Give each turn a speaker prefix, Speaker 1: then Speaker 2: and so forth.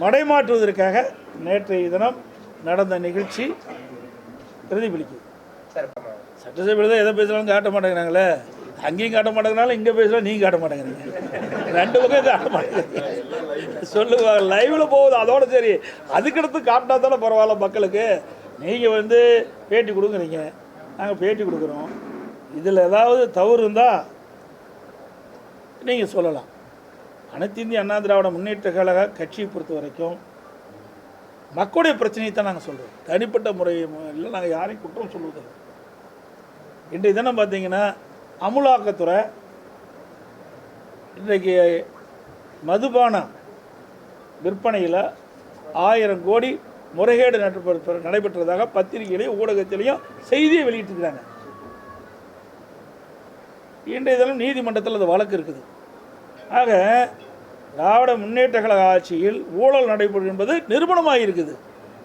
Speaker 1: மடைமாற்றுவதற்காக நேற்றைய தினம் நடந்த நிகழ்ச்சி பிரதிபலிக்குது. சட்டசபையில் தான் எதை பேசுகிறாலும் காட்ட மாட்டேங்கிறாங்களே, அங்கேயும் காட்ட மாட்டேங்கிறனால இங்கே பேசுகிறோம், நீங்கள் காட்ட மாட்டேங்கிறீங்க, ரெண்டு பக்கம் காட்ட மாட்டேங்கிறீங்க சொல்லுவாங்க. லைவில் போகுது, அதோட சரி, அதுக்கடுத்து காட்டினா தானே பரவாயில்ல மக்களுக்கு. நீங்கள் பேட்டி கொடுக்குறீங்க, நாங்கள் பேட்டி கொடுக்குறோம், இதில் ஏதாவது தவறு இருந்தால் நீங்கள் சொல்லலாம். அனைத்து இந்திய அண்ணா திராவிட முன்னேற்ற கழக கட்சியை பொறுத்த வரைக்கும் மக்களுடைய பிரச்சனையை தான் நாங்கள் சொல்கிறோம். தனிப்பட்ட முறையில் நாங்கள் யாரையும் குற்றம் சொல்வதில்லை. இன்றைய தினம் பார்த்தீங்கன்னா அமுலாக்கத்துறை இன்றைக்கு மதுபான விற்பனையில் 1000 கோடி முறைகேடு நடைபெற்றதாக பத்திரிகையிலையும் ஊடகத்திலையும் செய்தியை வெளியிட்டிருக்கிறாங்க. இன்றைய தினம் நீதிமன்றத்தில் அந்த வழக்கு இருக்குது. ஆக திராவிட முன்னேற்ற கழக ஆட்சியில் ஊழல் நடைபெறும் என்பது நிரூபணமாக இருக்குது.